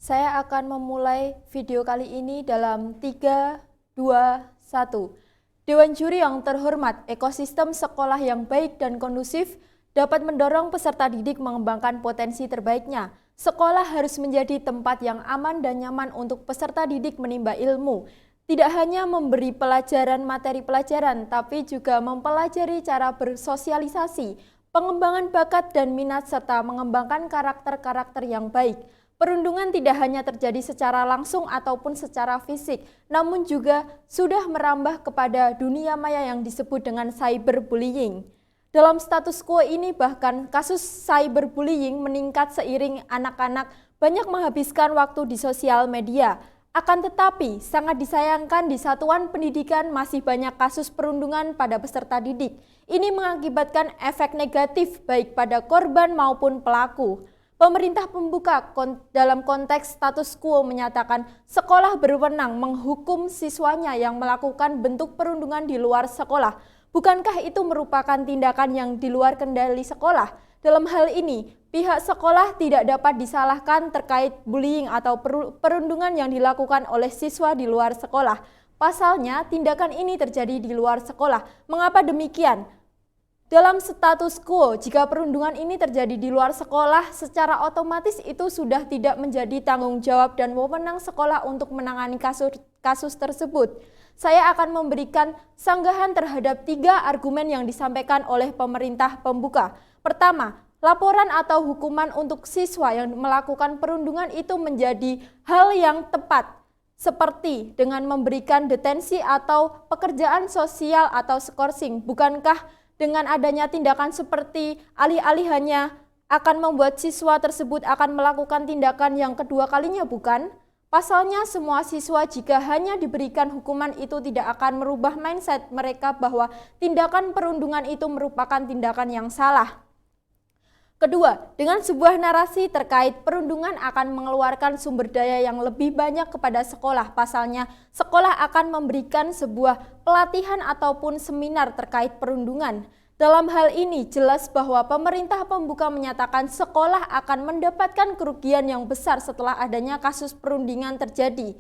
Saya akan memulai video kali ini dalam 3, 2, 1. Dewan Juri yang terhormat, ekosistem sekolah yang baik dan kondusif dapat mendorong peserta didik mengembangkan potensi terbaiknya. Sekolah harus menjadi tempat yang aman dan nyaman untuk peserta didik menimba ilmu. Tidak hanya memberi pelajaran materi pelajaran, tapi juga mempelajari cara bersosialisasi, pengembangan bakat dan minat, serta mengembangkan karakter-karakter yang baik. Perundungan tidak hanya terjadi secara langsung ataupun secara fisik, namun juga sudah merambah kepada dunia maya yang disebut dengan cyberbullying. Dalam status quo ini bahkan kasus cyberbullying meningkat seiring anak-anak banyak menghabiskan waktu di sosial media. Akan tetapi, sangat disayangkan di satuan pendidikan masih banyak kasus perundungan pada peserta didik. Ini mengakibatkan efek negatif baik pada korban maupun pelaku. Pemerintah pembuka dalam konteks status quo menyatakan sekolah berwenang menghukum siswanya yang melakukan bentuk perundungan di luar sekolah. Bukankah itu merupakan tindakan yang di luar kendali sekolah? Dalam hal ini, pihak sekolah tidak dapat disalahkan terkait bullying atau perundungan yang dilakukan oleh siswa di luar sekolah. Pasalnya, tindakan ini terjadi di luar sekolah. Mengapa demikian? Dalam status quo, jika perundungan ini terjadi di luar sekolah, secara otomatis itu sudah tidak menjadi tanggung jawab dan wewenang sekolah untuk menangani kasus tersebut. Saya akan memberikan sanggahan terhadap 3 argumen yang disampaikan oleh pemerintah pembuka. Pertama, laporan atau hukuman untuk siswa yang melakukan perundungan itu menjadi hal yang tepat, seperti dengan memberikan detensi atau pekerjaan sosial atau skorsing. Bukankah dengan adanya tindakan seperti alih-alih hanya akan membuat siswa tersebut akan melakukan tindakan yang kedua kalinya, bukan? Pasalnya semua siswa jika hanya diberikan hukuman itu tidak akan merubah mindset mereka bahwa tindakan perundungan itu merupakan tindakan yang salah. Kedua, dengan sebuah narasi terkait perundungan akan mengeluarkan sumber daya yang lebih banyak kepada sekolah. Pasalnya, sekolah akan memberikan sebuah pelatihan ataupun seminar terkait perundungan. Dalam hal ini, jelas bahwa pemerintah pembuka menyatakan sekolah akan mendapatkan kerugian yang besar setelah adanya kasus perundungan terjadi.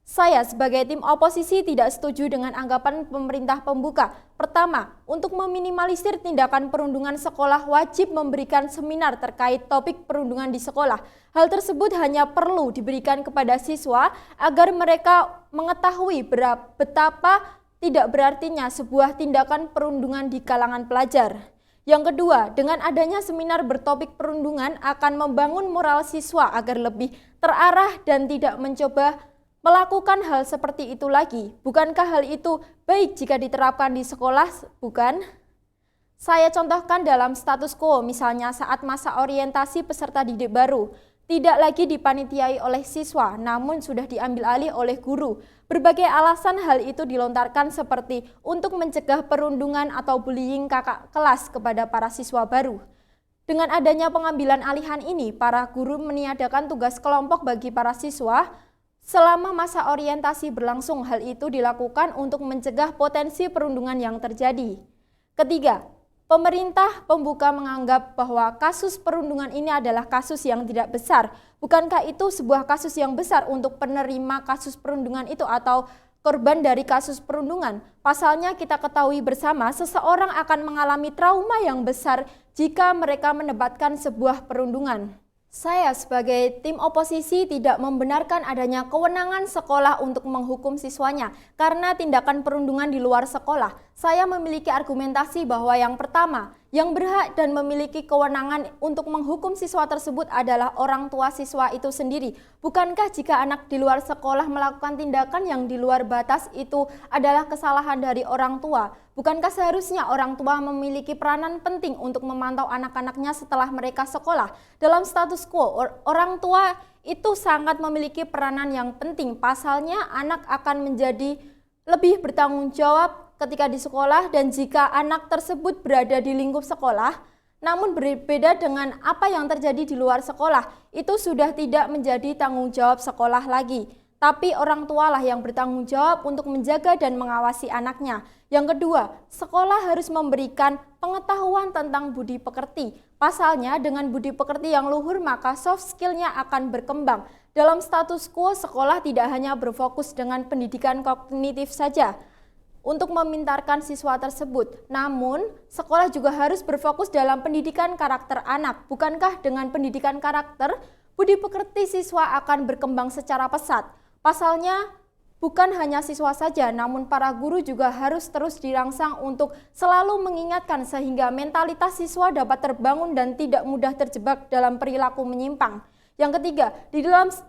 Saya sebagai tim oposisi tidak setuju dengan anggapan pemerintah pembuka. Pertama, untuk meminimalisir tindakan perundungan, sekolah wajib memberikan seminar terkait topik perundungan di sekolah. Hal tersebut hanya perlu diberikan kepada siswa agar mereka mengetahui betapa tidak berartinya sebuah tindakan perundungan di kalangan pelajar. Yang kedua, dengan adanya seminar bertopik perundungan akan membangun moral siswa agar lebih terarah dan tidak mencoba melakukan hal seperti itu lagi. Bukankah hal itu baik jika diterapkan di sekolah, bukan? Saya contohkan dalam status quo, misalnya saat masa orientasi peserta didik baru, tidak lagi dipanitiai oleh siswa, namun sudah diambil alih oleh guru. Berbagai alasan hal itu dilontarkan seperti untuk mencegah perundungan atau bullying kakak kelas kepada para siswa baru. Dengan adanya pengambilan alihan ini, para guru meniadakan tugas kelompok bagi para siswa. Selama masa orientasi berlangsung, hal itu dilakukan untuk mencegah potensi perundungan yang terjadi. Ketiga, pemerintah pembuka menganggap bahwa kasus perundungan ini adalah kasus yang tidak besar. Bukankah itu sebuah kasus yang besar untuk penerima kasus perundungan itu atau korban dari kasus perundungan? Pasalnya kita ketahui bersama seseorang akan mengalami trauma yang besar jika mereka mendapatkan sebuah perundungan. Saya sebagai tim oposisi tidak membenarkan adanya kewenangan sekolah untuk menghukum siswanya karena tindakan perundungan di luar sekolah. Saya memiliki argumentasi bahwa yang pertama, yang berhak dan memiliki kewenangan untuk menghukum siswa tersebut adalah orang tua siswa itu sendiri. Bukankah jika anak di luar sekolah melakukan tindakan yang di luar batas itu adalah kesalahan dari orang tua? Bukankah seharusnya orang tua memiliki peranan penting untuk memantau anak-anaknya setelah mereka sekolah? Dalam status quo, orang tua itu sangat memiliki peranan yang penting. Pasalnya anak akan menjadi lebih bertanggung jawab ketika di sekolah, dan jika anak tersebut berada di lingkup sekolah, namun berbeda dengan apa yang terjadi di luar sekolah, itu sudah tidak menjadi tanggung jawab sekolah lagi. tapi orang tualah yang bertanggung jawab untuk menjaga dan mengawasi anaknya. Yang kedua, sekolah harus memberikan pengetahuan tentang budi pekerti. Pasalnya, dengan budi pekerti yang luhur, maka soft skill-nya akan berkembang. Dalam status quo, sekolah tidak hanya berfokus dengan pendidikan kognitif saja untuk memintarkan siswa tersebut. Namun, sekolah juga harus berfokus dalam pendidikan karakter anak. Bukankah dengan pendidikan karakter, budi pekerti siswa akan berkembang secara pesat? Pasalnya, bukan hanya siswa saja, namun para guru juga harus terus dirangsang untuk selalu mengingatkan sehingga mentalitas siswa dapat terbangun dan tidak mudah terjebak dalam perilaku menyimpang. Yang ketiga,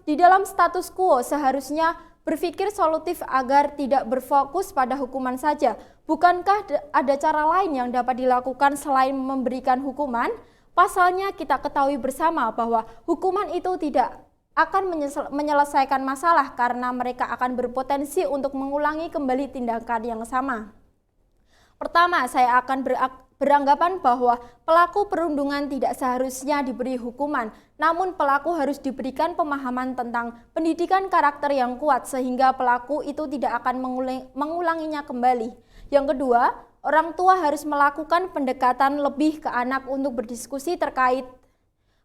di dalam status quo seharusnya berpikir solutif agar tidak berfokus pada hukuman saja. Bukankah ada cara lain yang dapat dilakukan selain memberikan hukuman? Pasalnya kita ketahui bersama bahwa hukuman itu tidak akan menyelesaikan masalah karena mereka akan berpotensi untuk mengulangi kembali tindakan yang sama. Pertama, saya akan beranggapan bahwa pelaku perundungan tidak seharusnya diberi hukuman, namun pelaku harus diberikan pemahaman tentang pendidikan karakter yang kuat sehingga pelaku itu tidak akan mengulanginya kembali. Yang kedua, orang tua harus melakukan pendekatan lebih ke anak untuk berdiskusi terkait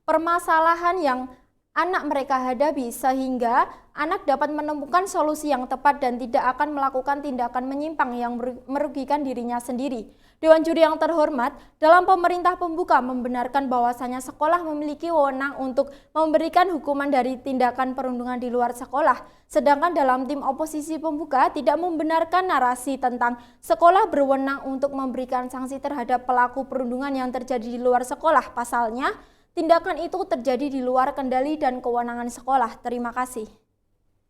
permasalahan yang anak mereka hadapi sehingga anak dapat menemukan solusi yang tepat dan tidak akan melakukan tindakan menyimpang yang merugikan dirinya sendiri. Dewan Juri yang terhormat, dalam pemerintah pembuka membenarkan bahwasanya sekolah memiliki wewenang untuk memberikan hukuman dari tindakan perundungan di luar sekolah. Sedangkan dalam tim oposisi pembuka tidak membenarkan narasi tentang sekolah berwenang untuk memberikan sanksi terhadap pelaku perundungan yang terjadi di luar sekolah. Pasalnya, tindakan itu terjadi di luar kendali dan kewenangan sekolah. Terima kasih.